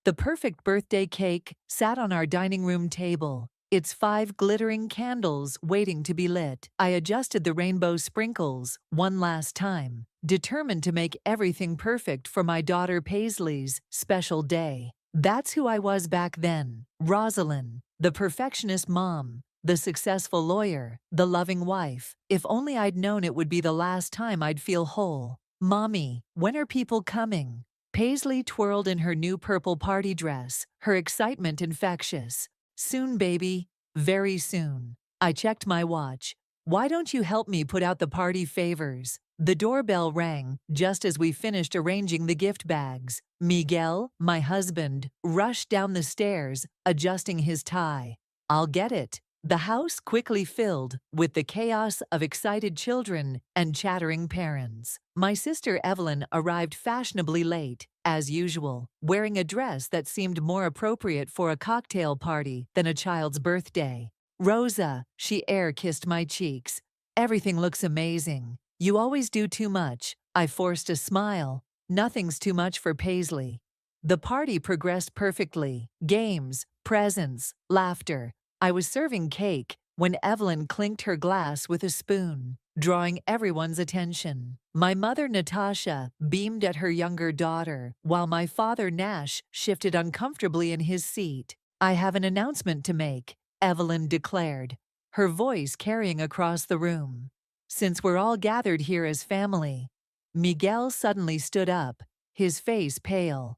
The perfect birthday cake sat on our dining room table, its 5 glittering candles waiting to be lit. I adjusted the rainbow sprinkles one last time, determined to make everything perfect for my daughter Paisley's special day. That's who I was back then, Rosalind, the perfectionist mom, the successful lawyer, the loving wife. If only I'd known it would be the last time I'd feel whole. Mommy, when are people coming? Paisley twirled in her new purple party dress, her excitement infectious. Soon, baby. Very soon. I checked my watch. Why don't you help me put out the party favors? The doorbell rang just as we finished arranging the gift bags. Miguel, my husband, rushed down the stairs, adjusting his tie. I'll get it. The house quickly filled with the chaos of excited children and chattering parents. My sister Evelyn arrived fashionably late, as usual, wearing a dress that seemed more appropriate for a cocktail party than a child's birthday. Rosa, she air-kissed my cheeks. Everything looks amazing. You always do too much. I forced a smile. Nothing's too much for Paisley. The party progressed perfectly. Games, presents, laughter. I was serving cake when Evelyn clinked her glass with a spoon, drawing everyone's attention. My mother, Natasha, beamed at her younger daughter, while my father, Nash, shifted uncomfortably in his seat. I have an announcement to make, Evelyn declared, her voice carrying across the room. Since we're all gathered here as family. Miguel suddenly stood up, his face pale.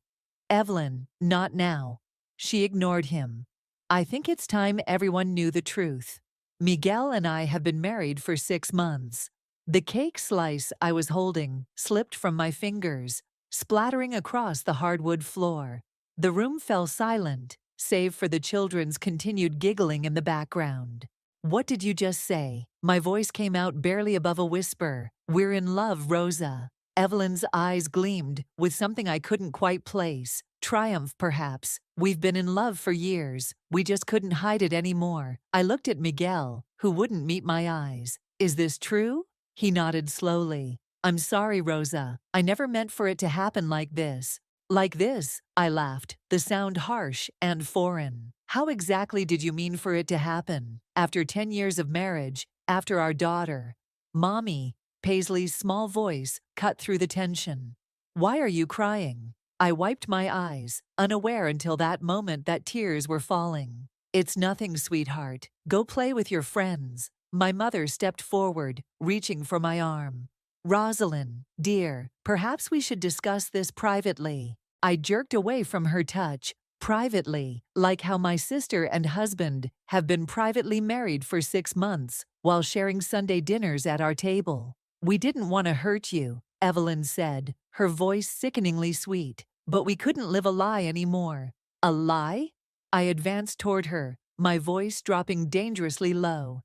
Evelyn, not now. She ignored him. I think it's time everyone knew the truth. Miguel and I have been married for 6 months. The cake slice I was holding slipped from my fingers, splattering across the hardwood floor. The room fell silent, save for the children's continued giggling in the background. What did you just say? My voice came out barely above a whisper. We're in love, Rosa. Evelyn's eyes gleamed with something I couldn't quite place. Triumph, perhaps. We've been in love for years. We just couldn't hide it anymore. I looked at Miguel, who wouldn't meet my eyes. Is this true? He nodded slowly. I'm sorry, Rosa. I never meant for it to happen like this. Like this, I laughed, the sound harsh and foreign. How exactly did you mean for it to happen? After 10 years of marriage, after our daughter. Mommy, Paisley's small voice cut through the tension. Why are you crying? I wiped my eyes, unaware until that moment that tears were falling. It's nothing, sweetheart. Go play with your friends. My mother stepped forward, reaching for my arm. Rosalind, dear, perhaps we should discuss this privately. I jerked away from her touch. Privately, like how my sister and husband have been privately married for 6 months while sharing Sunday dinners at our table. We didn't want to hurt you, Evelyn said, her voice sickeningly sweet. But we couldn't live a lie anymore. A lie? I advanced toward her, my voice dropping dangerously low.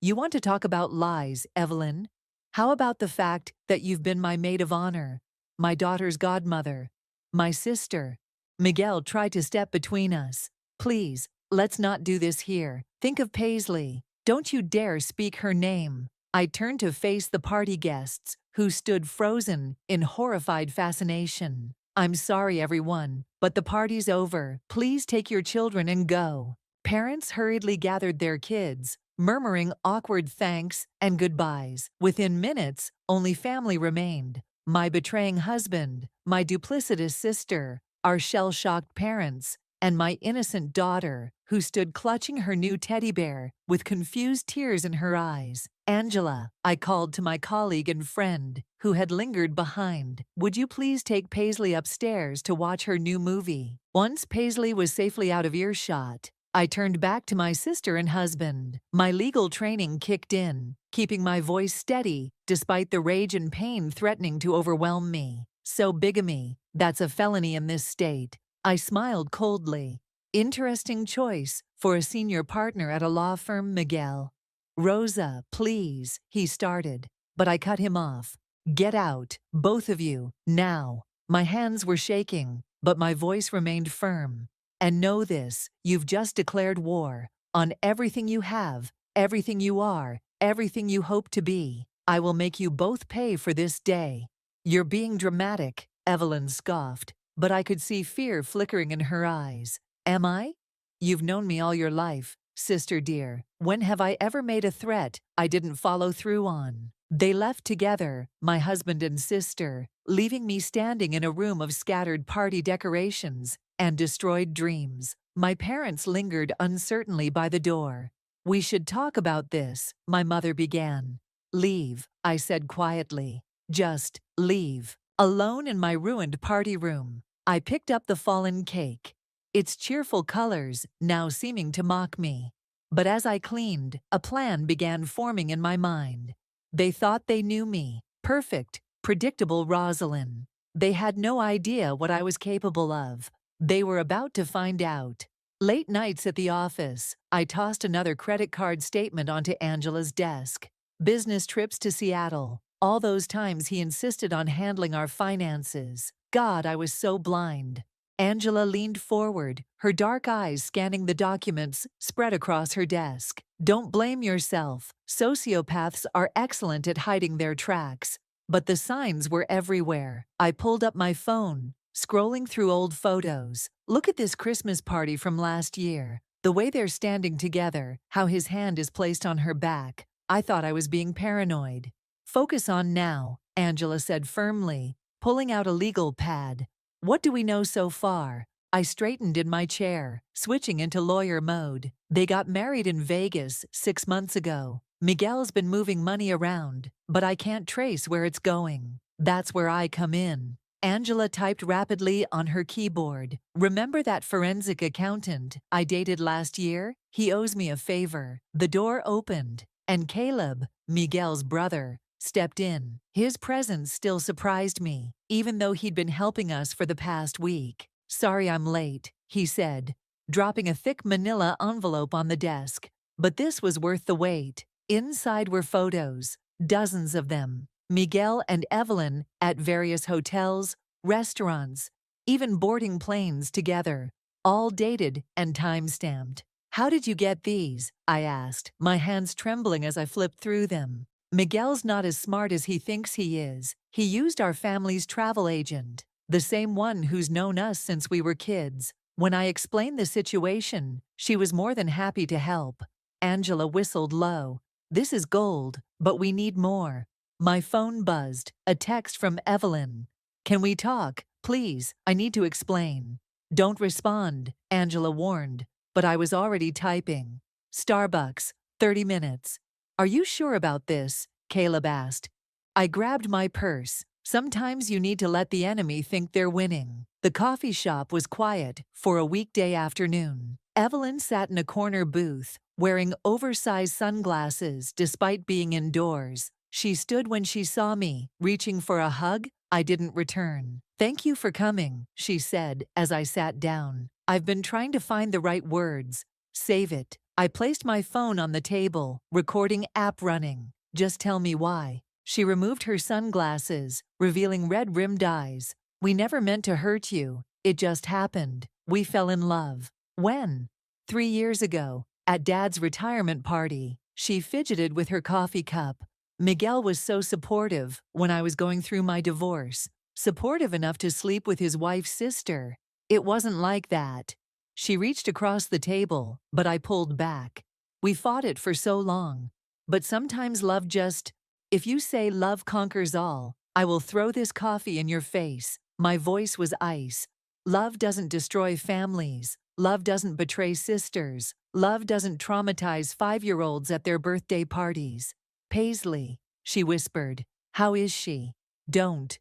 You want to talk about lies, Evelyn? How about the fact that you've been my maid of honor, my daughter's godmother, my sister? Miguel tried to step between us. Please, let's not do this here. Think of Paisley. Don't you dare speak her name. I turned to face the party guests, who stood frozen in horrified fascination. I'm sorry, everyone, but the party's over. Please take your children and go. Parents hurriedly gathered their kids, murmuring awkward thanks and goodbyes. Within minutes, only family remained. My betraying husband, my duplicitous sister, our shell-shocked parents, and my innocent daughter, who stood clutching her new teddy bear with confused tears in her eyes. Angela, I called to my colleague and friend, who had lingered behind. Would you please take Paisley upstairs to watch her new movie? Once Paisley was safely out of earshot, I turned back to my sister and husband. My legal training kicked in, keeping my voice steady despite the rage and pain threatening to overwhelm me. So bigamy, that's a felony in this state. I smiled coldly. Interesting choice for a senior partner at a law firm, Miguel. Rosa, please, he started, but I cut him off. Get out, both of you, now. My hands were shaking, but my voice remained firm. And know this, you've just declared war on everything you have, everything you are, everything you hope to be. I will make you both pay for this day. You're being dramatic, Evelyn scoffed. but I could see fear flickering in her eyes. Am I? You've known me all your life, sister dear. When have I ever made a threat I didn't follow through on? They left together, my husband and sister, leaving me standing in a room of scattered party decorations and destroyed dreams. My parents lingered uncertainly by the door. We should talk about this, my mother began. Leave, I said quietly. Just leave. Alone in my ruined party room, I picked up the fallen cake, its cheerful colors now seeming to mock me. But as I cleaned, a plan began forming in my mind. They thought they knew me, perfect, predictable Rosalind. They had no idea what I was capable of. They were about to find out. Late nights at the office, I tossed another credit card statement onto Angela's desk. Business trips to Seattle, all those times he insisted on handling our finances. God, I was so blind. Angela leaned forward, her dark eyes scanning the documents spread across her desk. Don't blame yourself. Sociopaths are excellent at hiding their tracks. But the signs were everywhere. I pulled up my phone, scrolling through old photos. Look at this Christmas party from last year. The way they're standing together, how his hand is placed on her back. I thought I was being paranoid. Focus on now, Angela said firmly, pulling out a legal pad. What do we know so far? I straightened in my chair, switching into lawyer mode. They got married in Vegas 6 months ago. Miguel's been moving money around, but I can't trace where it's going. That's where I come in. Angela typed rapidly on her keyboard. Remember that forensic accountant I dated last year? He owes me a favor. The door opened, and Caleb, Miguel's brother, stepped in. His presence still surprised me, even though he'd been helping us for the past week. Sorry I'm late, he said, dropping a thick manila envelope on the desk. But this was worth the wait. Inside were photos, dozens of them. Miguel and Evelyn at various hotels, restaurants, even boarding planes together, all dated and time-stamped. How did you get these? I asked, my hands trembling as I flipped through them. Miguel's not as smart as he thinks he is. He used our family's travel agent, the same one who's known us since we were kids. When I explained the situation, she was more than happy to help. Angela whistled low. This is gold, but we need more. My phone buzzed, a text from Evelyn. Can we talk, please? I need to explain. Don't respond, Angela warned, but I was already typing. Starbucks, 30 minutes. Are you sure about this? Caleb asked. I grabbed my purse. Sometimes you need to let the enemy think they're winning. The coffee shop was quiet for a weekday afternoon. Evelyn sat in a corner booth, wearing oversized sunglasses despite being indoors. She stood when she saw me, reaching for a hug I didn't return. Thank you for coming, she said as I sat down. I've been trying to find the right words. Save it. I placed my phone on the table, recording app running. Just tell me why. She removed her sunglasses, revealing red-rimmed eyes. We never meant to hurt you. It just happened. We fell in love. When? 3 years ago, at Dad's retirement party. She fidgeted with her coffee cup. Miguel was so supportive when I was going through my divorce. Supportive enough to sleep with his wife's sister. It wasn't like that. She reached across the table, but I pulled back. We fought it for so long. But sometimes love just... If you say love conquers all, I will throw this coffee in your face. My voice was ice. Love doesn't destroy families. Love doesn't betray sisters. Love doesn't traumatize 5-year-olds at their birthday parties. Paisley, she whispered. How is she? Don't.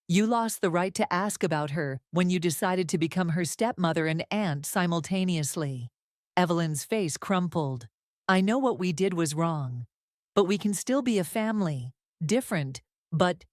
You lost the right to ask about her when you decided to become her stepmother and aunt simultaneously. Evelyn's face crumpled. I know what we did was wrong. But we can still be a family. Different, but...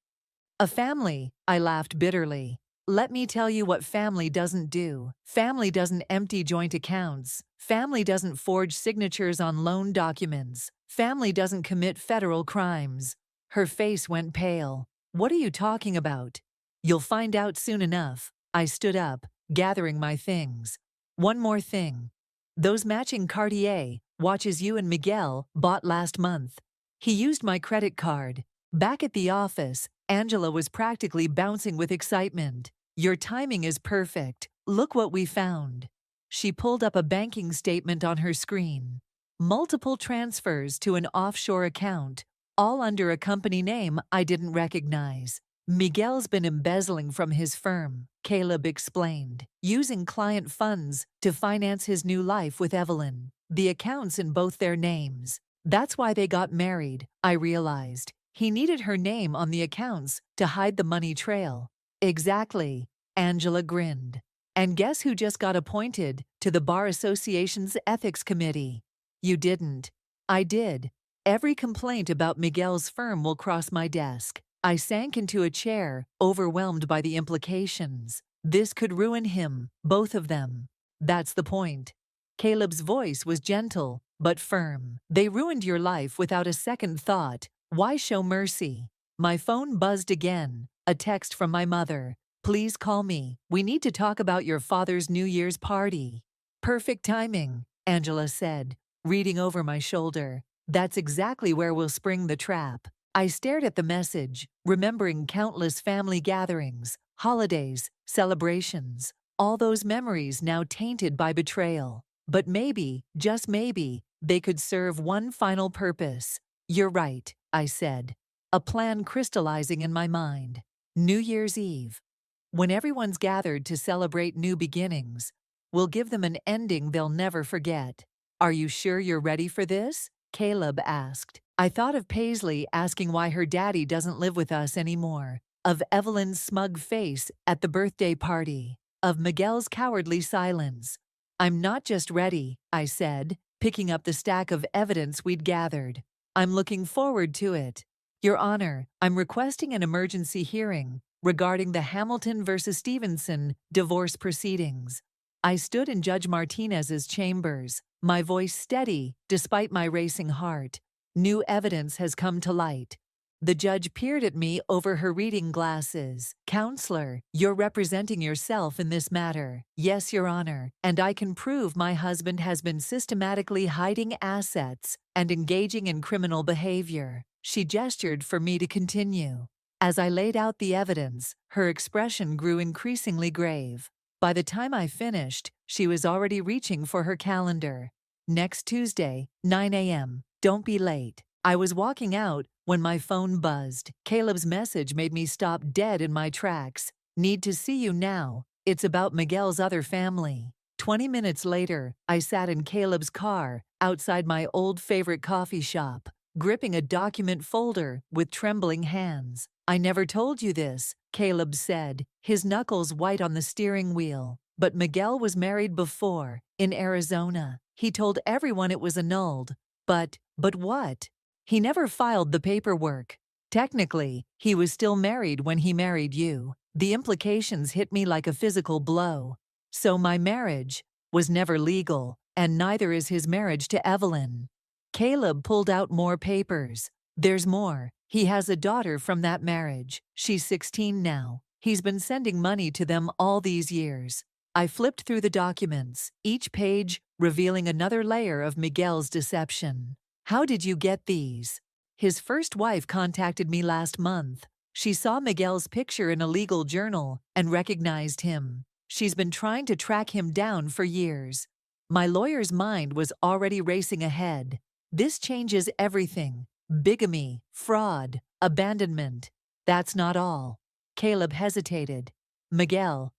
A family, I laughed bitterly. Let me tell you what family doesn't do. Family doesn't empty joint accounts. Family doesn't forge signatures on loan documents. Family doesn't commit federal crimes. Her face went pale. What are you talking about? You'll find out soon enough. I stood up, gathering my things. One more thing. Those matching Cartier watches you and Miguel bought last month. He used my credit card. Back at the office, Angela was practically bouncing with excitement. Your timing is perfect. Look what we found. She pulled up a banking statement on her screen. Multiple transfers to an offshore account, all under a company name I didn't recognize. Miguel's been embezzling from his firm, Caleb explained, using client funds to finance his new life with Evelyn. The accounts in both their names. That's why they got married, I realized. He needed her name on the accounts to hide the money trail. Exactly, Angela grinned. And guess who just got appointed to the Bar Association's Ethics Committee? You didn't. I did. Every complaint about Miguel's firm will cross my desk. I sank into a chair, overwhelmed by the implications. This could ruin him, both of them. That's the point. Caleb's voice was gentle, but firm. They ruined your life without a second thought. Why show mercy? My phone buzzed again. A text from my mother. Please call me. We need to talk about your father's New Year's party. Perfect timing, Angela said, reading over my shoulder. That's exactly where we'll spring the trap. I stared at the message, remembering countless family gatherings, holidays, celebrations, all those memories now tainted by betrayal. But maybe, just maybe, they could serve one final purpose. You're right, I said, a plan crystallizing in my mind. New Year's Eve. When everyone's gathered to celebrate new beginnings, we'll give them an ending they'll never forget. Are you sure you're ready for this? Caleb asked. I thought of Paisley asking why her daddy doesn't live with us anymore, of Evelyn's smug face at the birthday party, of Miguel's cowardly silence. I'm not just ready, I said, picking up the stack of evidence we'd gathered. I'm looking forward to it. Your Honor, I'm requesting an emergency hearing regarding the Hamilton versus Stevenson divorce proceedings. I stood in Judge Martinez's chambers, my voice steady despite my racing heart. New evidence has come to light. The judge peered at me over her reading glasses. Counselor, you're representing yourself in this matter. Yes, Your Honor, and I can prove my husband has been systematically hiding assets and engaging in criminal behavior. She gestured for me to continue. As I laid out the evidence, her expression grew increasingly grave. By the time I finished, she was already reaching for her calendar. Next Tuesday, 9 a.m. Don't be late. I was walking out when my phone buzzed. Caleb's message made me stop dead in my tracks. Need to see you now. It's about Miguel's other family. 20 minutes later, I sat in Caleb's car outside my old favorite coffee shop, gripping a document folder with trembling hands. I never told you this, Caleb said, his knuckles white on the steering wheel. But Miguel was married before, in Arizona. He told everyone it was annulled. But what? He never filed the paperwork. Technically, he was still married when he married you. The implications hit me like a physical blow. So my marriage was never legal, and neither is his marriage to Evelyn. Caleb pulled out more papers. There's more. He has a daughter from that marriage. She's 16 now. He's been sending money to them all these years. I flipped through the documents, each page revealing another layer of Miguel's deception. How did you get these? His first wife contacted me last month. She saw Miguel's picture in a legal journal and recognized him. She's been trying to track him down for years. My lawyer's mind was already racing ahead. This changes everything. Bigamy, fraud, abandonment. That's not all. Caleb hesitated. Miguel.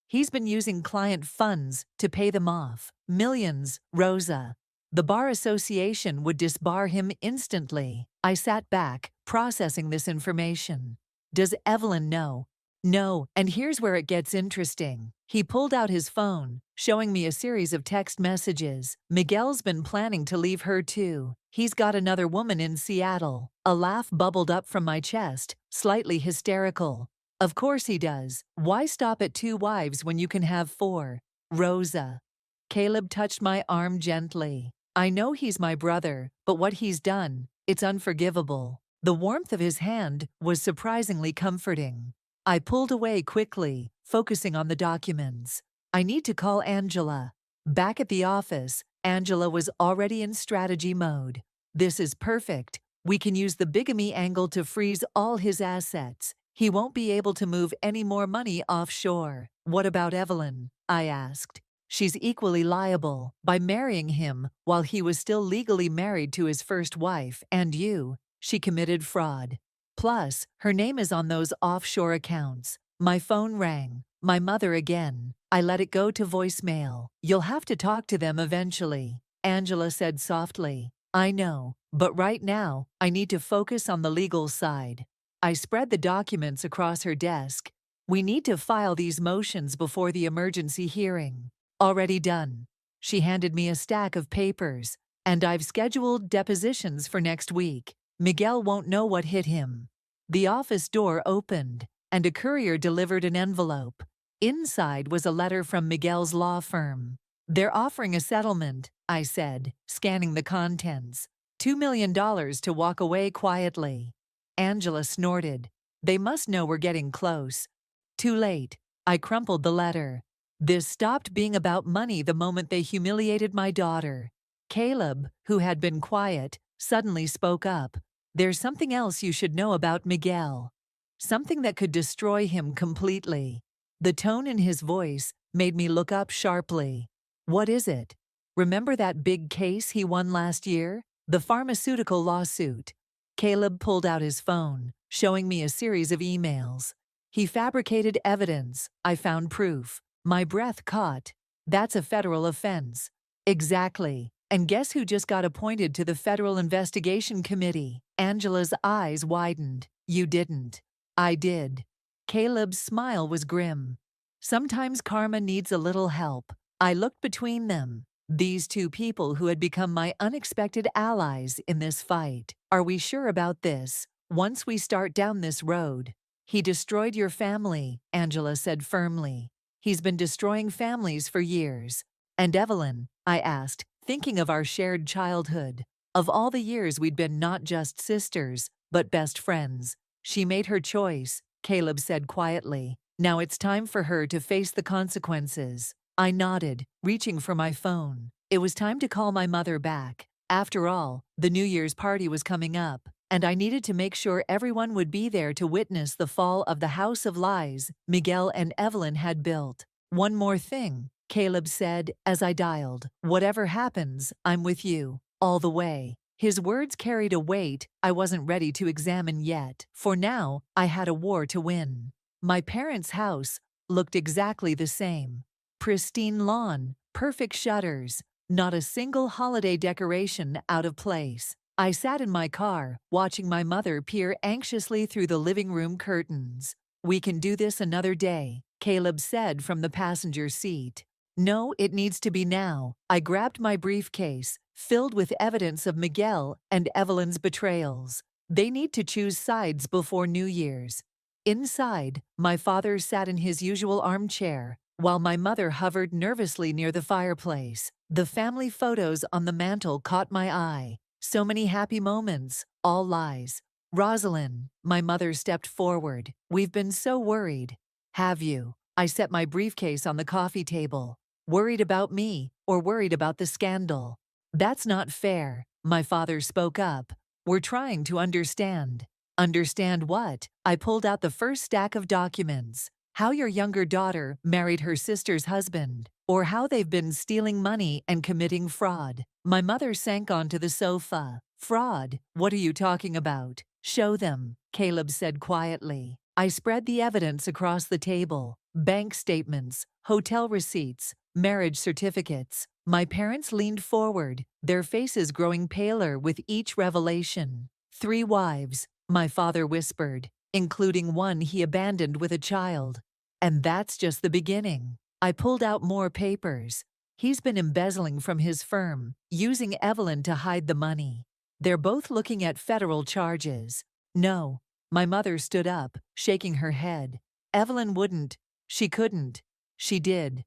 He's been using client funds to pay them off. Millions, Rosa. The Bar Association would disbar him instantly. I sat back, processing this information. Does Evelyn know? No, and here's where it gets interesting. He pulled out his phone, showing me a series of text messages. Miguel's been planning to leave her too. He's got another woman in Seattle. A laugh bubbled up from my chest, slightly hysterical. Of course he does. Why stop at 2 wives when you can have 4? Rosa. Caleb touched my arm gently. I know he's my brother, but what he's done, it's unforgivable. The warmth of his hand was surprisingly comforting. I pulled away quickly, focusing on the documents. I need to call Angela. Back at the office, Angela was already in strategy mode. This is perfect. We can use the bigamy angle to freeze all his assets. He won't be able to move any more money offshore. What about Evelyn? I asked. She's equally liable. By marrying him while he was still legally married to his first wife and you, she committed fraud. Plus, her name is on those offshore accounts. My phone rang. My mother again. I let it go to voicemail. You'll have to talk to them eventually, Angela said softly. I know, but right now, I need to focus on the legal side. I spread the documents across her desk. We need to file these motions before the emergency hearing. Already done. She handed me a stack of papers, and I've scheduled depositions for next week. Miguel won't know what hit him. The office door opened, and a courier delivered an envelope. Inside was a letter from Miguel's law firm. They're offering a settlement, I said, scanning the contents. $2 million to walk away quietly. Angela snorted. They must know we're getting close. Too late. I crumpled the letter. This stopped being about money the moment they humiliated my daughter. Caleb, who had been quiet, suddenly spoke up. There's something else you should know about Miguel. Something that could destroy him completely. The tone in his voice made me look up sharply. What is it? Remember that big case he won last year? The pharmaceutical lawsuit. Caleb pulled out his phone, showing me a series of emails. He fabricated evidence. I found proof. My breath caught. That's a federal offense. Exactly. And guess who just got appointed to the Federal Investigation Committee? Angela's eyes widened. You didn't. I did. Caleb's smile was grim. Sometimes karma needs a little help. I looked between them. These two people who had become my unexpected allies in this fight. Are we sure about this? Once we start down this road. He destroyed your family, Angela said firmly. He's been destroying families for years. And Evelyn, I asked, thinking of our shared childhood. Of all the years we'd been not just sisters, but best friends. She made her choice, Caleb said quietly. Now it's time for her to face the consequences. I nodded, reaching for my phone. It was time to call my mother back. After all, the New Year's party was coming up, and I needed to make sure everyone would be there to witness the fall of the house of lies Miguel and Evelyn had built. One more thing, Caleb said as I dialed. Whatever happens, I'm with you, all the way. His words carried a weight I wasn't ready to examine yet. For now, I had a war to win. My parents' house looked exactly the same. Pristine lawn, perfect shutters, not a single holiday decoration out of place. I sat in my car, watching my mother peer anxiously through the living room curtains. We can do this another day, Caleb said from the passenger seat. No, it needs to be now. I grabbed my briefcase, filled with evidence of Miguel and Evelyn's betrayals. They need to choose sides before New Year's. Inside, my father sat in his usual armchair, while my mother hovered nervously near the fireplace. The family photos on the mantel caught my eye. So many happy moments, all lies. Rosalind, my mother stepped forward. We've been so worried. Have you? I set my briefcase on the coffee table. Worried about me, or worried about the scandal? That's not fair, my father spoke up. We're trying to understand. Understand what? I pulled out the first stack of documents. How your younger daughter married her sister's husband, or how they've been stealing money and committing fraud. My mother sank onto the sofa. Fraud? What are you talking about? Show them, Caleb said quietly. I spread the evidence across the table. Bank statements, hotel receipts, marriage certificates. My parents leaned forward, their faces growing paler with each revelation. 3 wives, my father whispered, including one he abandoned with a child. And that's just the beginning. I pulled out more papers. He's been embezzling from his firm, using Evelyn to hide the money. They're both looking at federal charges. No. My mother stood up, shaking her head. Evelyn wouldn't. She couldn't. She did.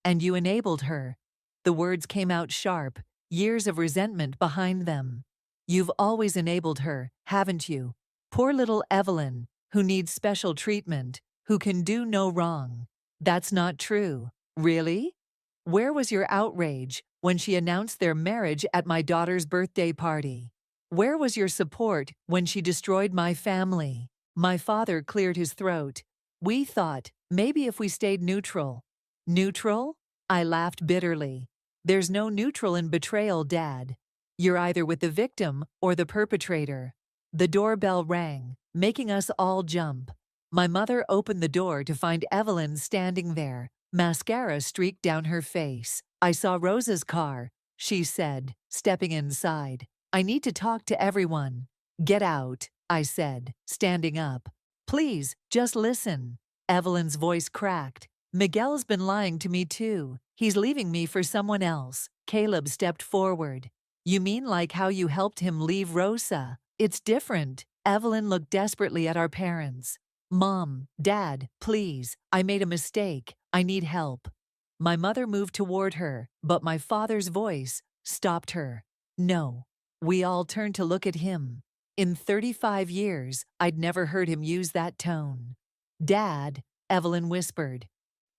And you enabled her. The words came out sharp, years of resentment behind them. You've always enabled her, haven't you? Poor little Evelyn, who needs special treatment, who can do no wrong. That's not true. Really? Where was your outrage when she announced their marriage at my daughter's birthday party? Where was your support when she destroyed my family? My father cleared his throat. We thought, maybe if we stayed neutral. Neutral? I laughed bitterly. There's no neutral in betrayal, Dad. You're either with the victim or the perpetrator. The doorbell rang, making us all jump. My mother opened the door to find Evelyn standing there, mascara streaked down her face. I saw Rosa's car, she said, stepping inside. I need to talk to everyone. Get out, I said, standing up. Please, just listen. Evelyn's voice cracked. Miguel's been lying to me too. He's leaving me for someone else. Caleb stepped forward. You mean like how you helped him leave Rosa? It's different. Evelyn looked desperately at our parents. Mom, Dad, please, I made a mistake. I need help. My mother moved toward her, but my father's voice stopped her. No. We all turned to look at him. In 35 years, I'd never heard him use that tone. Dad, Evelyn whispered.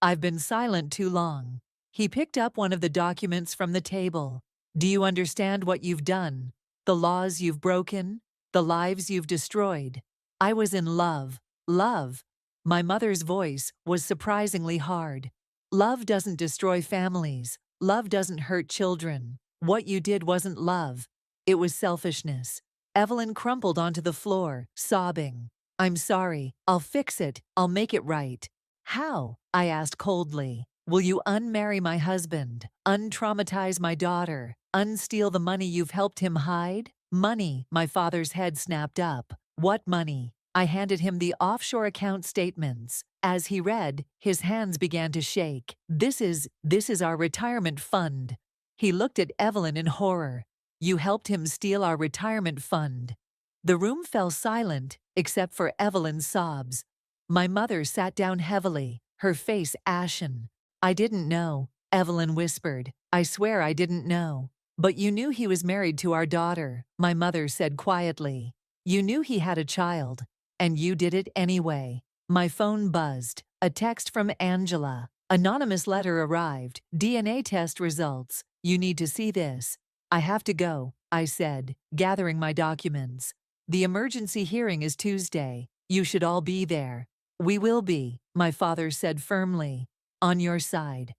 I've been silent too long. He picked up one of the documents from the table. Do you understand what you've done? The laws you've broken? The lives you've destroyed? I was in love. Love. My mother's voice was surprisingly hard. Love doesn't destroy families. Love doesn't hurt children. What you did wasn't love. It was selfishness. Evelyn crumpled onto the floor, sobbing. I'm sorry. I'll fix it. I'll make it right. How? I asked coldly. Will you unmarry my husband, untraumatize my daughter, unsteal the money you've helped him hide? Money, my father's head snapped up. What money? I handed him the offshore account statements. As he read, his hands began to shake. This is our retirement fund. He looked at Evelyn in horror. You helped him steal our retirement fund. The room fell silent, except for Evelyn's sobs. My mother sat down heavily, her face ashen. I didn't know, Evelyn whispered. I swear I didn't know. But you knew he was married to our daughter, my mother said quietly. You knew he had a child, and you did it anyway. My phone buzzed. A text from Angela. Anonymous letter arrived. DNA test results. You need to see this. I have to go, I said, gathering my documents. The emergency hearing is Tuesday. You should all be there. We will be, my father said firmly. On your side.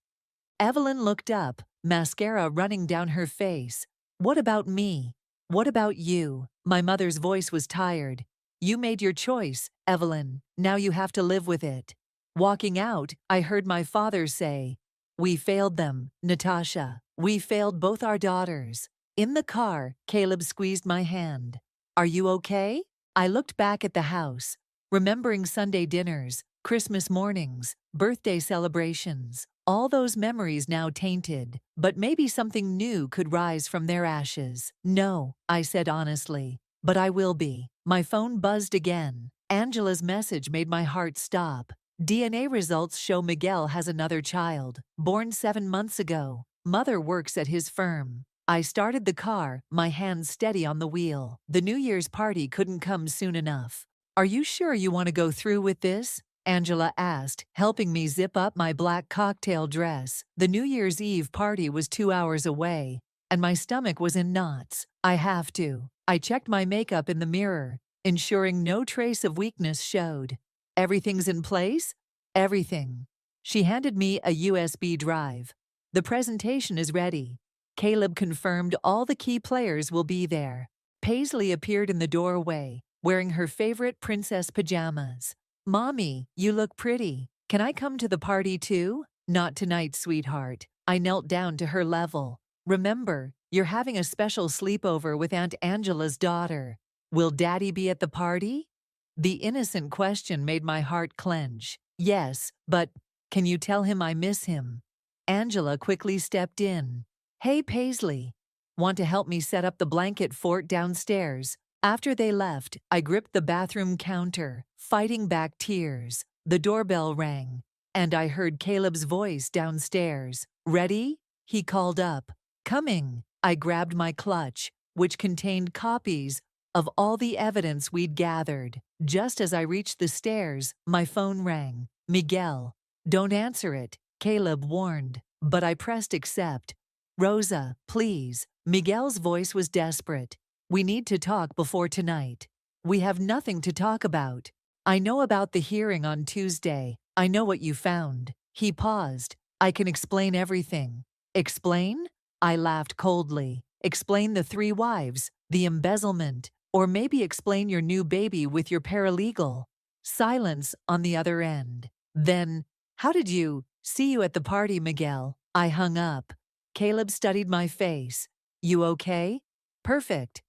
Evelyn looked up, mascara running down her face. What about me? What about you? My mother's voice was tired. You made your choice, Evelyn. Now you have to live with it. Walking out, I heard my father say, We failed them, Natasha. We failed both our daughters. In the car, Caleb squeezed my hand. Are you okay? I looked back at the house, remembering Sunday dinners, Christmas mornings, birthday celebrations, all those memories now tainted, but maybe something new could rise from their ashes. No, I said honestly, but I will be. My phone buzzed again. Angela's message made my heart stop. DNA results show Miguel has another child, born 7 months ago. Mother works at his firm. I started the car, my hands steady on the wheel. The New Year's party couldn't come soon enough. Are you sure you want to go through with this? Angela asked, helping me zip up my black cocktail dress. The New Year's Eve party was 2 hours away, and my stomach was in knots. I have to. I checked my makeup in the mirror, ensuring no trace of weakness showed. Everything's in place? Everything. She handed me a USB drive. The presentation is ready. Caleb confirmed all the key players will be there. Paisley appeared in the doorway, wearing her favorite princess pajamas. Mommy, you look pretty. Can I come to the party too? Not tonight, sweetheart. I knelt down to her level. Remember, you're having a special sleepover with Aunt Angela's daughter. Will Daddy be at the party? The innocent question made my heart clench. Yes, but can you tell him I miss him? Angela quickly stepped in. Hey, Paisley. Want to help me set up the blanket fort downstairs? After they left, I gripped the bathroom counter, fighting back tears. The doorbell rang, and I heard Caleb's voice downstairs. Ready? He called up. Coming. I grabbed my clutch, which contained copies of all the evidence we'd gathered. Just as I reached the stairs, my phone rang. Miguel. Don't answer it, Caleb warned, but I pressed accept. Rosa, please. Miguel's voice was desperate. We need to talk before tonight. We have nothing to talk about. I know about the hearing on Tuesday. I know what you found. He paused. I can explain everything. Explain? I laughed coldly. Explain the 3 wives, the embezzlement, or maybe explain your new baby with your paralegal. Silence on the other end. Then, how did you? See you at the party, Miguel. I hung up. Caleb studied my face. You okay? Perfect.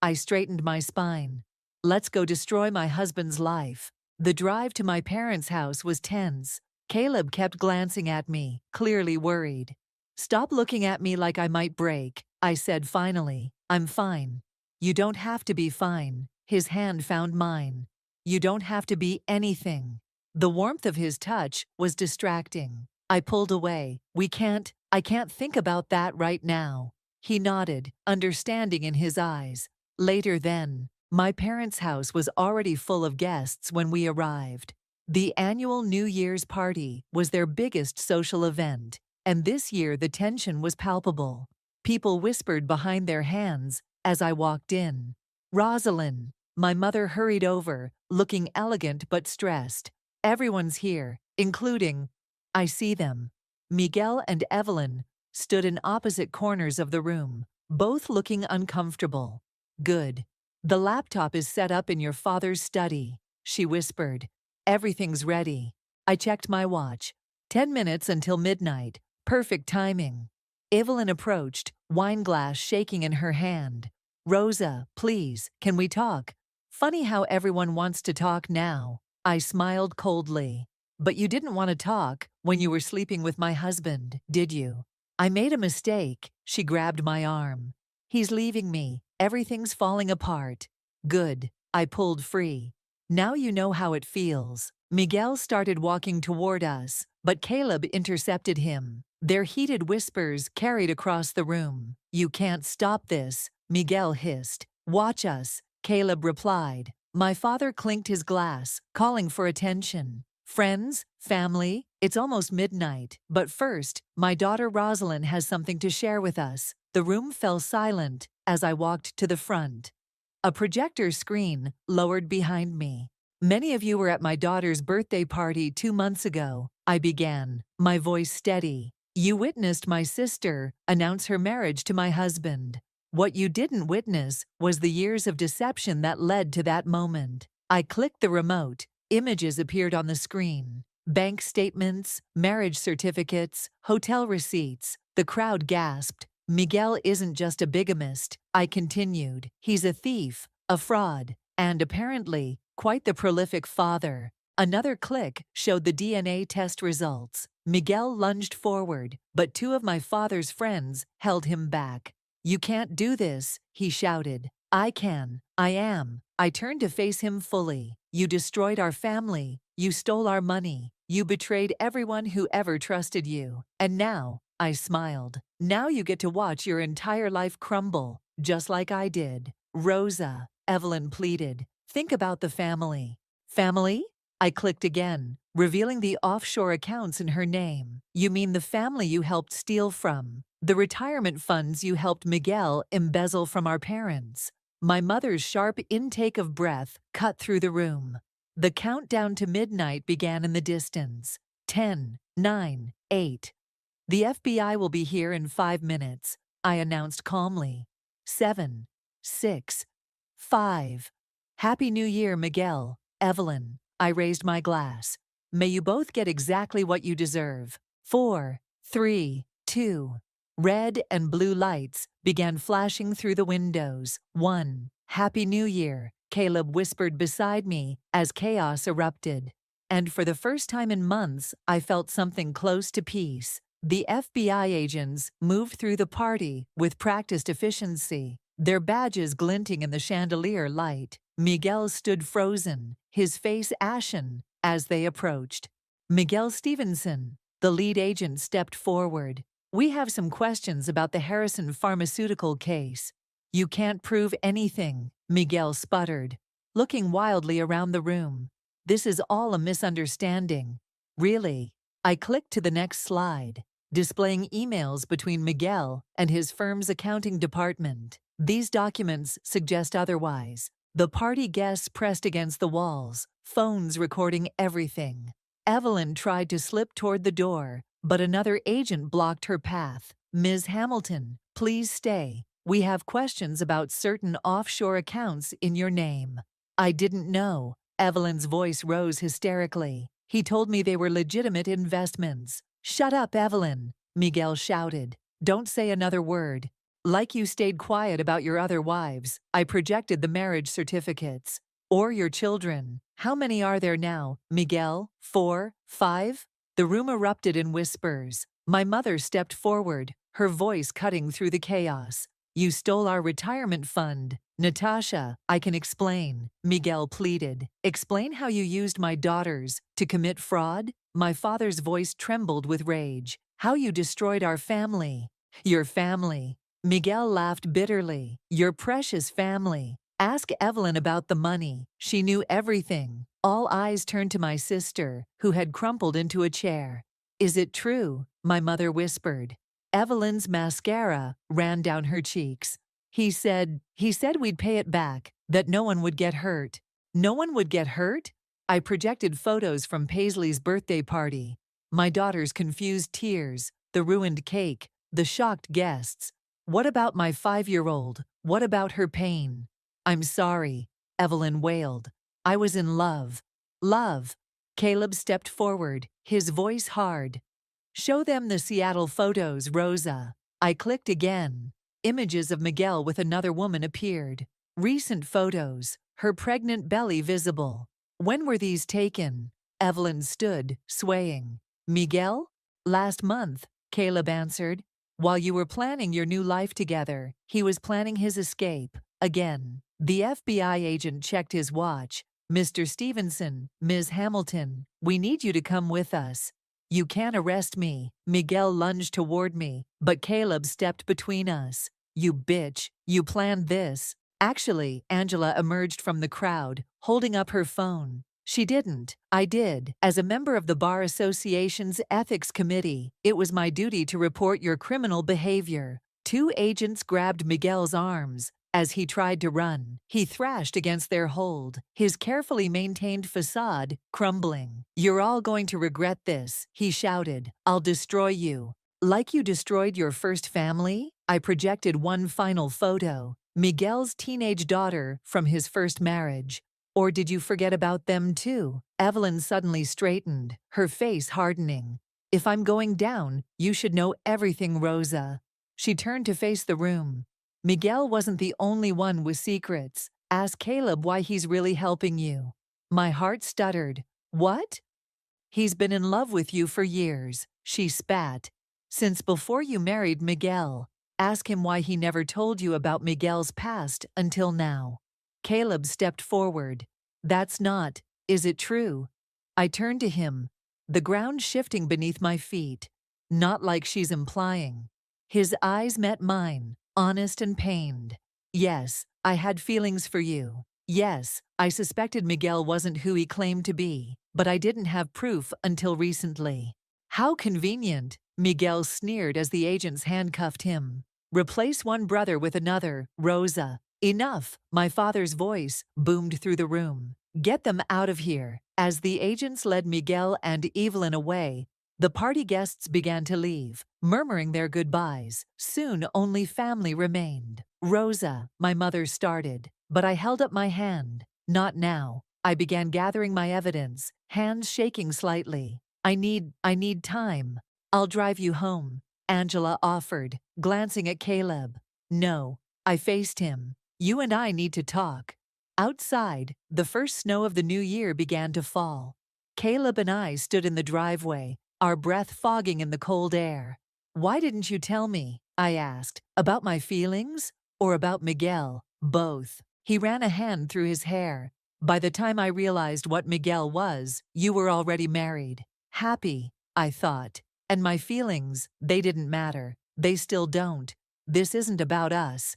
I straightened my spine. Let's go destroy my husband's life. The drive to my parents' house was tense. Caleb kept glancing at me, clearly worried. Stop looking at me like I might break, I said finally. I'm fine. You don't have to be fine. His hand found mine. You don't have to be anything. The warmth of his touch was distracting. I pulled away. I can't think about that right now. He nodded, understanding in his eyes. Later then. My parents' house was already full of guests when we arrived. The annual New Year's party was their biggest social event, and this year the tension was palpable. People whispered behind their hands as I walked in. Rosalind, my mother hurried over, looking elegant but stressed. Everyone's here, including, I see them. Miguel and Evelyn stood in opposite corners of the room, both looking uncomfortable. Good. The laptop is set up in your father's study, she whispered. Everything's ready. I checked my watch. 10 minutes until midnight. Perfect timing. Evelyn approached, wine glass shaking in her hand. Rosa, please, can we talk? Funny how everyone wants to talk now. I smiled coldly. But you didn't want to talk when you were sleeping with my husband, did you? I made a mistake. She grabbed my arm. He's leaving me. Everything's falling apart. Good. I pulled free. Now you know how it feels. Miguel started walking toward us, but Caleb intercepted him. Their heated whispers carried across the room. You can't stop this, Miguel hissed. Watch us, Caleb replied. My father clinked his glass, calling for attention. Friends, family, it's almost midnight. But first, my daughter Rosalind has something to share with us. The room fell silent as I walked to the front. A projector screen lowered behind me. Many of you were at my daughter's birthday party 2 months ago, I began, my voice steady. You witnessed my sister announce her marriage to my husband. What you didn't witness was the years of deception that led to that moment. I clicked the remote. Images appeared on the screen. Bank statements, marriage certificates, hotel receipts. The crowd gasped. Miguel isn't just a bigamist, I continued. He's a thief, a fraud, and apparently, quite the prolific father. Another click showed the DNA test results. Miguel lunged forward, but 2 of my father's friends held him back. You can't do this, he shouted. I can. I am. I turned to face him fully. You destroyed our family. You stole our money. You betrayed everyone who ever trusted you. And now, I smiled. Now you get to watch your entire life crumble, just like I did. Rosa, Evelyn pleaded. Think about the family. Family? I clicked again, revealing the offshore accounts in her name. You mean the family you helped steal from? The retirement funds you helped Miguel embezzle from our parents? My mother's sharp intake of breath cut through the room. The countdown to midnight began in the distance. 10, 9, 8. The FBI will be here in 5 minutes, I announced calmly. 7, 6, 5. Happy New Year, Miguel, Evelyn. I raised my glass. May you both get exactly what you deserve. 4, 3, 2. Red and blue lights began flashing through the windows. 1. Happy New Year, Caleb whispered beside me as chaos erupted. And for the first time in months, I felt something close to peace. The FBI agents moved through the party with practiced efficiency, their badges glinting in the chandelier light. Miguel stood frozen, his face ashen, as they approached. Miguel Stevenson, the lead agent, stepped forward. We have some questions about the Harrison Pharmaceutical case. You can't prove anything, Miguel sputtered, looking wildly around the room. This is all a misunderstanding. Really? I clicked to the next slide, displaying emails between Miguel and his firm's accounting department. These documents suggest otherwise. The party guests pressed against the walls, phones recording everything. Evelyn tried to slip toward the door, but another agent blocked her path. Ms. Hamilton, please stay. We have questions about certain offshore accounts in your name. I didn't know. Evelyn's voice rose hysterically. He told me they were legitimate investments. Shut up, Evelyn, Miguel shouted. Don't say another word. Like you stayed quiet about your other wives, I projected the marriage certificates. Or your children. How many are there now, Miguel? 4? 5? The room erupted in whispers. My mother stepped forward, her voice cutting through the chaos. You stole our retirement fund. Natasha, I can explain, Miguel pleaded. Explain how you used my daughters to commit fraud? My father's voice trembled with rage. How you destroyed our family. Your family. Miguel laughed bitterly. Your precious family. Ask Evelyn about the money. She knew everything. All eyes turned to my sister, who had crumpled into a chair. Is it true? My mother whispered. Evelyn's mascara ran down her cheeks. He said we'd pay it back, that no one would get hurt. No one would get hurt? I projected photos from Paisley's birthday party. My daughter's confused tears, the ruined cake, the shocked guests. What about my 5-year-old? What about her pain? I'm sorry, Evelyn wailed. I was in love. Love. Caleb stepped forward, his voice hard. Show them the Seattle photos, Rosa. I clicked again. Images of Miguel with another woman appeared. Recent photos, her pregnant belly visible. When were these taken? Evelyn stood, swaying. Miguel? Last month, Caleb answered. While you were planning your new life together, he was planning his escape. Again. The FBI agent checked his watch. Mr. Stevenson, Ms. Hamilton, we need you to come with us. You can't arrest me. Miguel lunged toward me, but Caleb stepped between us. You bitch, you planned this. Actually, Angela emerged from the crowd, holding up her phone. She didn't. I did. As a member of the Bar Association's Ethics Committee, it was my duty to report your criminal behavior. 2 agents grabbed Miguel's arms. As he tried to run, he thrashed against their hold, his carefully maintained facade crumbling. You're all going to regret this, he shouted. I'll destroy you. Like you destroyed your first family? I projected one final photo, Miguel's teenage daughter from his first marriage. Or did you forget about them too? Evelyn suddenly straightened, her face hardening. If I'm going down, you should know everything, Rosa. She turned to face the room. Miguel wasn't the only one with secrets. Ask Caleb why he's really helping you. My heart stuttered. What? He's been in love with you for years, she spat. Since before you married Miguel. Ask him why he never told you about Miguel's past until now. Caleb stepped forward. That's not. Is it true? I turned to him, the ground shifting beneath my feet. Not like she's implying. His eyes met mine, honest and pained. Yes, I had feelings for you. Yes, I suspected Miguel wasn't who he claimed to be, but I didn't have proof until recently. How convenient, Miguel sneered as the agents handcuffed him. Replace one brother with another, Rosa. Enough, my father's voice boomed through the room. Get them out of here. As the agents led Miguel and Evelyn away, the party guests began to leave, murmuring their goodbyes. Soon only family remained. Rosa, my mother started, but I held up my hand. Not now. I began gathering my evidence, hands shaking slightly. I need time. I'll drive you home, Angela offered, glancing at Caleb. No, I faced him. You and I need to talk. Outside, the first snow of the new year began to fall. Caleb and I stood in the driveway, our breath fogging in the cold air. Why didn't you tell me? I asked. About my feelings? Or about Miguel? Both. He ran a hand through his hair. By the time I realized what Miguel was, you were already married. Happy, I thought. And my feelings, they didn't matter. They still don't. This isn't about us.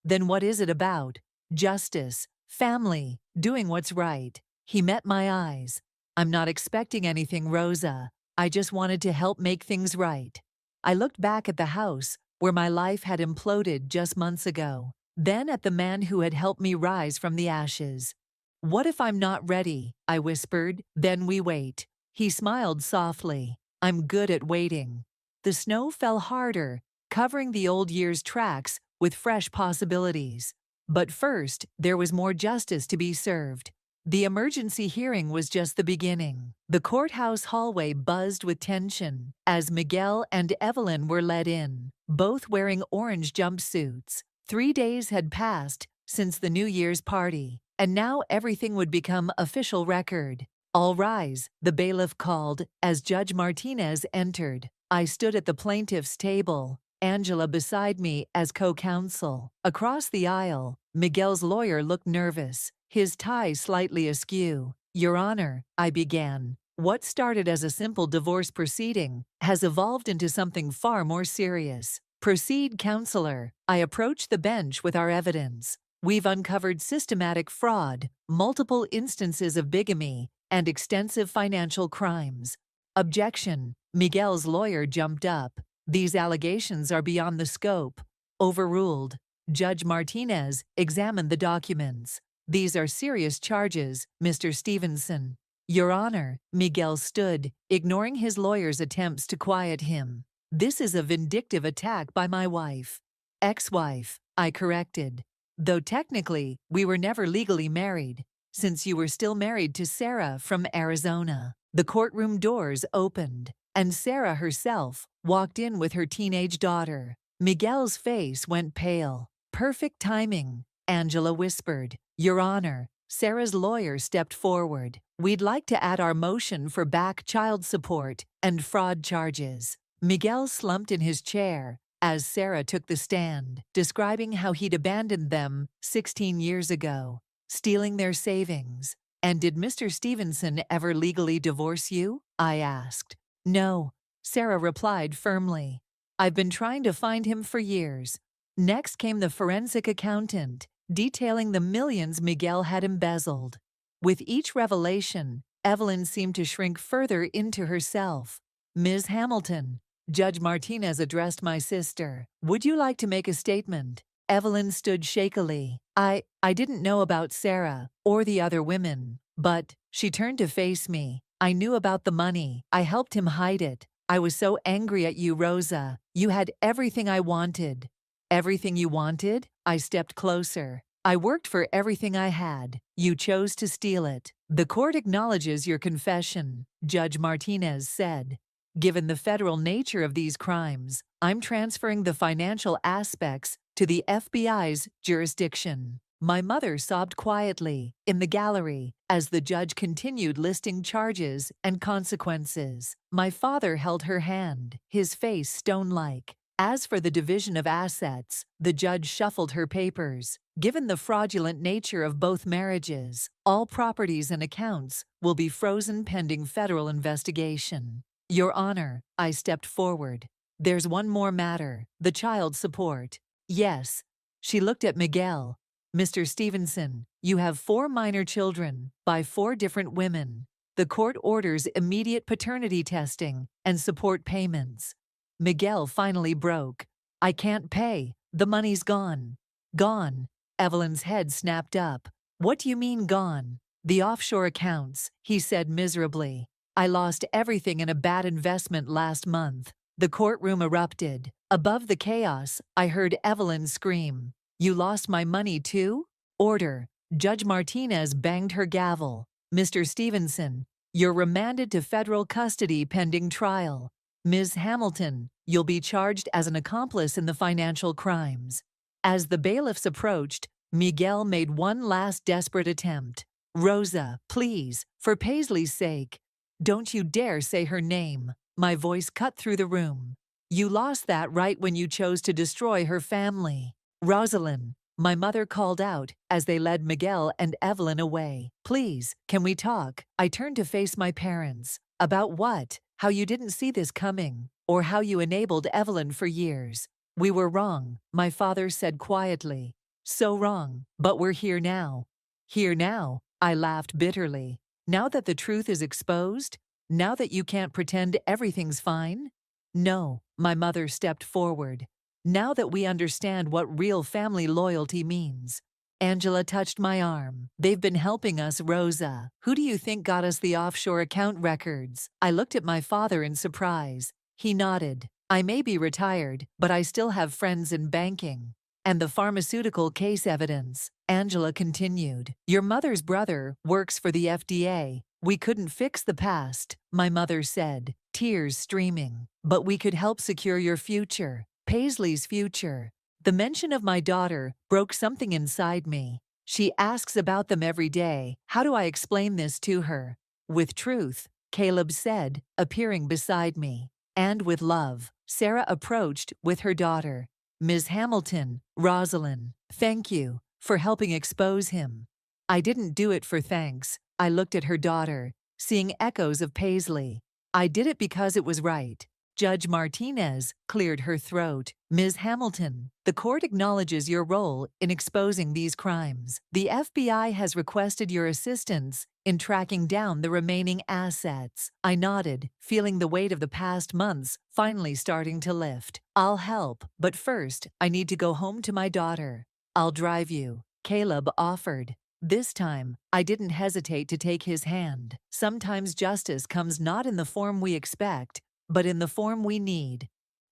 Then what is it about? Justice, family, doing what's right. He met my eyes. I'm not expecting anything, Rosa. I just wanted to help make things right. I looked back at the house where my life had imploded just months ago. then at the man who had helped me rise from the ashes. "What if I'm not ready?" I whispered. "Then we wait." He smiled softly. "I'm good at waiting." The snow fell harder, covering the old year's tracks with fresh possibilities. But first, there was more justice to be served. The emergency hearing was just the beginning. The courthouse hallway buzzed with tension as Miguel and Evelyn were led in, both wearing orange jumpsuits. 3 days had passed since the New Year's party, and now everything would become official record. "All rise," the bailiff called as Judge Martinez entered. I stood at the plaintiff's table, Angela beside me as co-counsel. Across the aisle, Miguel's lawyer looked nervous, his tie slightly askew. "Your Honor," I began, "what started as a simple divorce proceeding has evolved into something far more serious." "Proceed, counselor." I approached the bench with our evidence. "We've uncovered systematic fraud, multiple instances of bigamy, and extensive financial crimes." "Objection." Miguel's lawyer jumped up. "These allegations are beyond the scope." Overruled. Judge Martinez examined the documents. "These are serious charges, Mr. Stevenson." "Your Honor." Miguel stood, ignoring his lawyer's attempts to quiet him. "This is a vindictive attack by my wife." "Ex-wife," I corrected. "Though technically, we were never legally married, since you were still married to Sarah from Arizona." The courtroom doors opened, and Sarah herself walked in with her teenage daughter. Miguel's face went pale. "Perfect timing," Angela whispered. "Your Honor." Sarah's lawyer stepped forward. "We'd like to add our motion for back child support and fraud charges." Miguel slumped in his chair as Sarah took the stand, describing how he'd abandoned them 16 years ago, stealing their savings. "And did Mr. Stevenson ever legally divorce you?" I asked. "No," Sarah replied firmly. "I've been trying to find him for years." Next came the forensic accountant, detailing the millions Miguel had embezzled. With each revelation, Evelyn seemed to shrink further into herself. "Ms. Hamilton," Judge Martinez addressed my sister, "would you like to make a statement?" Evelyn stood shakily. I didn't know about Sarah or the other women, but," she turned to face me, "I knew about the money. I helped him hide it. I was so angry at you, Rosa. You had everything I wanted." "Everything you wanted?" I stepped closer. "I worked for everything I had. You chose to steal it." "The court acknowledges your confession," Judge Martinez said. "Given the federal nature of these crimes, I'm transferring the financial aspects to the FBI's jurisdiction." My mother sobbed quietly in the gallery as the judge continued listing charges and consequences. My father held her hand, his face stone-like. As for the division of assets, the judge shuffled her papers. "Given the fraudulent nature of both marriages, all properties and accounts will be frozen pending federal investigation." "Your Honor," I stepped forward. "There's one more matter, the child support." "Yes." She looked at Miguel. "Mr. Stevenson, you have 4 minor children by 4 different women. The court orders immediate paternity testing and support payments." Miguel finally broke. "I can't pay. The money's gone." "Gone?" Evelyn's head snapped up. "What do you mean gone?" "The offshore accounts," he said miserably. "I lost everything in a bad investment last month." The courtroom erupted. Above the chaos, I heard Evelyn scream, "You lost my money too?" "Order." Judge Martinez banged her gavel. "Mr. Stevenson, you're remanded to federal custody pending trial. Ms. Hamilton, you'll be charged as an accomplice in the financial crimes." As the bailiffs approached, Miguel made one last desperate attempt. "Rosa, please, for Paisley's sake. Don't you dare say her name." My voice cut through the room. "You lost that right when you chose to destroy her family." "Rosalind," my mother called out as they led Miguel and Evelyn away. "Please, can we talk?" I turned to face my parents. "About what? How you didn't see this coming, or how you enabled Evelyn for years." "We were wrong," my father said quietly. "So wrong, but we're here now." "Here now?" I laughed bitterly. "Now that the truth is exposed? Now that you can't pretend everything's fine?" "No," my mother stepped forward. Now that we understand what real family loyalty means. Angela touched my arm. They've been helping us, Rosa. Who do you think got us the offshore account records? I looked at my father in surprise. He nodded. I may be retired, but I still have friends in banking. And the pharmaceutical case evidence, Angela continued. Your mother's brother works for the FDA. We couldn't fix the past, my mother said, tears streaming. But we could help secure your future, Paisley's future. The mention of my daughter broke something inside me. She asks about them every day. How do I explain this to her? With truth, Caleb said, appearing beside me. And with love, Sarah approached with her daughter. Ms. Hamilton, Rosalind, thank you for helping expose him. I didn't do it for thanks. I looked at her daughter, seeing echoes of Paisley. I did it because it was right. Judge Martinez cleared her throat. Ms. Hamilton, the court acknowledges your role in exposing these crimes. The FBI has requested your assistance in tracking down the remaining assets. I nodded, feeling the weight of the past months finally starting to lift. I'll help, but first, I need to go home to my daughter. I'll drive you, Caleb offered. This time, I didn't hesitate to take his hand. Sometimes justice comes not in the form we expect, but in the form we need.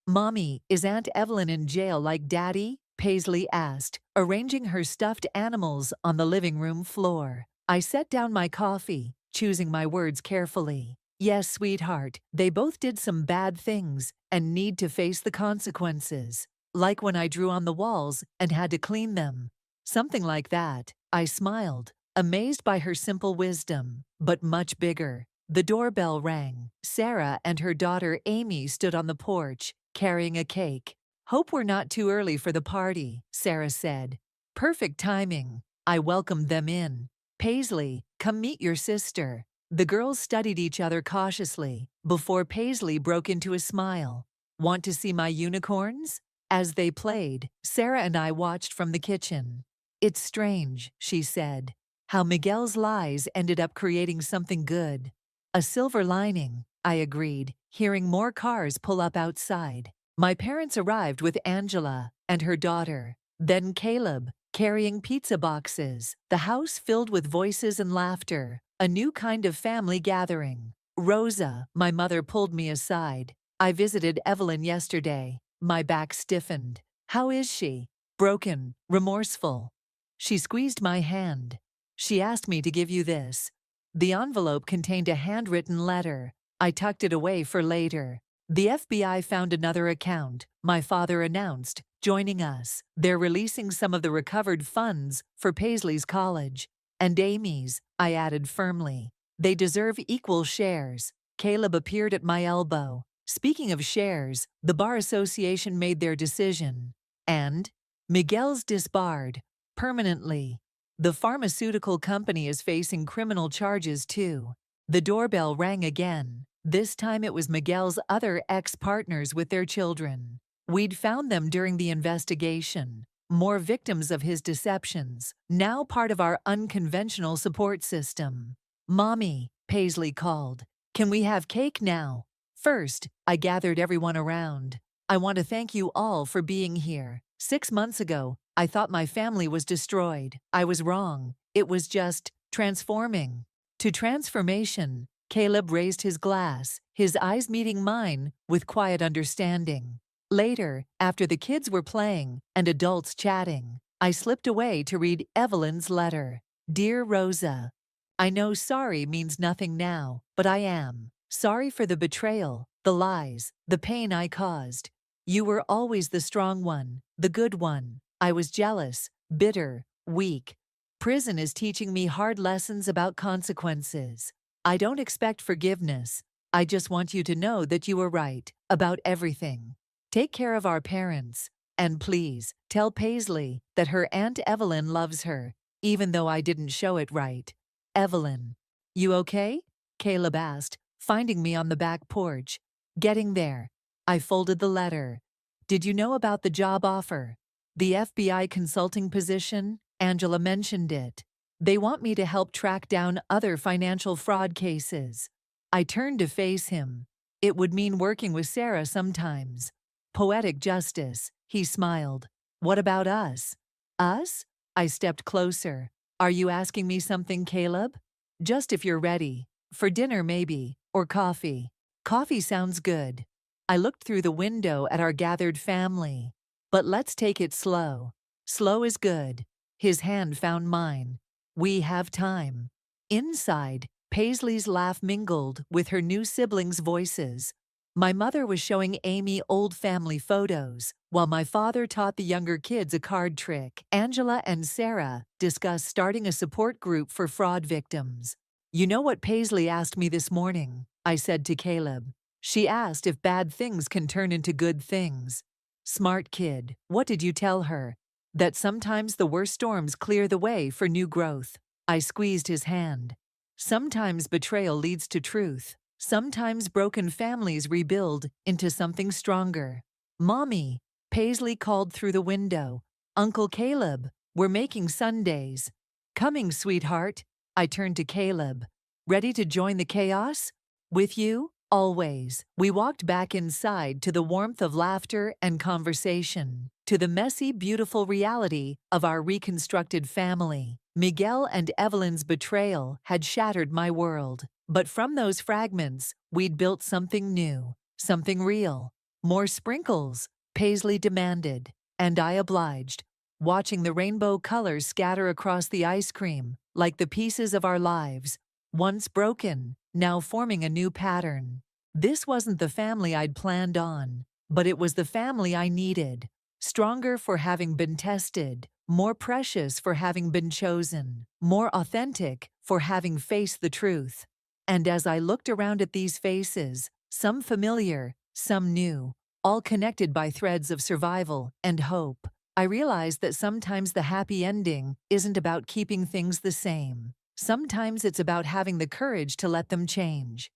Mommy, is Aunt Evelyn in jail like Daddy? Paisley asked, arranging her stuffed animals on the living room floor. I set down my coffee, choosing my words carefully. Yes, sweetheart, they both did some bad things and need to face the consequences. Like when I drew on the walls and had to clean them. Something like that. I smiled, amazed by her simple wisdom, but much bigger. The doorbell rang. Sarah and her daughter Amy stood on the porch, carrying a cake. Hope we're not too early for the party, Sarah said. Perfect timing. I welcomed them in. Paisley, come meet your sister. The girls studied each other cautiously before Paisley broke into a smile. Want to see my unicorns? As they played, Sarah and I watched from the kitchen. It's strange, she said, how Miguel's lies ended up creating something good. A silver lining, I agreed, hearing more cars pull up outside. My parents arrived with Angela and her daughter, then Caleb, carrying pizza boxes. The house filled with voices and laughter, a new kind of family gathering. Rosa, my mother pulled me aside. I visited Evelyn yesterday. My back stiffened. How is she? Broken, remorseful. She squeezed my hand. She asked me to give you this. The envelope contained a handwritten letter. I tucked it away for later. The FBI found another account, my father announced, joining us. They're releasing some of the recovered funds for Paisley's college. And Amy's, I added firmly. They deserve equal shares. Caleb appeared at my elbow. Speaking of shares, the Bar Association made their decision. And Miguel's disbarred. Permanently. The pharmaceutical company is facing criminal charges too. The doorbell rang again. This time it was Miguel's other ex-partners with their children. We'd found them during the investigation. More victims of his deceptions, now part of our unconventional support system. Mommy, Paisley called. Can we have cake now? First, I gathered everyone around. I want to thank you all for being here. 6 months ago, I thought my family was destroyed. I was wrong. It was just transforming. To transformation, Caleb raised his glass, his eyes meeting mine with quiet understanding. Later, after the kids were playing and adults chatting, I slipped away to read Evelyn's letter. Dear Rosa, I know sorry means nothing now, but I am. Sorry for the betrayal, the lies, the pain I caused. You were always the strong one, the good one. I was jealous, bitter, weak. Prison is teaching me hard lessons about consequences. I don't expect forgiveness. I just want you to know that you were right about everything. Take care of our parents. And please, tell Paisley that her Aunt Evelyn loves her, even though I didn't show it right. Evelyn. You okay? Caleb asked, finding me on the back porch. Getting there. I folded the letter. Did you know about the job offer? The FBI consulting position? Angela mentioned it. They want me to help track down other financial fraud cases. I turned to face him. It would mean working with Sarah sometimes. Poetic justice, he smiled. What about us? Us? I stepped closer. Are you asking me something, Caleb? Just if you're ready. For dinner, maybe. Or coffee. Coffee sounds good. I looked through the window at our gathered family. But let's take it slow. Slow is good. His hand found mine. We have time. Inside, Paisley's laugh mingled with her new siblings' voices. My mother was showing Amy old family photos, while my father taught the younger kids a card trick. Angela and Sarah discussed starting a support group for fraud victims. You know what Paisley asked me this morning? I said to Caleb. She asked if bad things can turn into good things. Smart kid. What did you tell her? That sometimes the worst storms clear the way for new growth. I squeezed his hand. Sometimes betrayal leads to truth. Sometimes broken families rebuild into something stronger. Mommy, Paisley called through the window. Uncle Caleb, we're making sundaes. Coming, sweetheart. I turned to Caleb. Ready to join the chaos? With you? Always. We walked back inside to the warmth of laughter and conversation, to the messy, beautiful reality of our reconstructed family. Miguel and Evelyn's betrayal had shattered my world, but from those fragments, we'd built something new, something real. More sprinkles, Paisley demanded, and I obliged, watching the rainbow colors scatter across the ice cream, like the pieces of our lives, once broken, now forming a new pattern. This wasn't the family I'd planned on, but it was the family I needed. Stronger for having been tested, more precious for having been chosen, more authentic for having faced the truth. And as I looked around at these faces, some familiar, some new, all connected by threads of survival and hope, I realized that sometimes the happy ending isn't about keeping things the same. Sometimes it's about having the courage to let them change.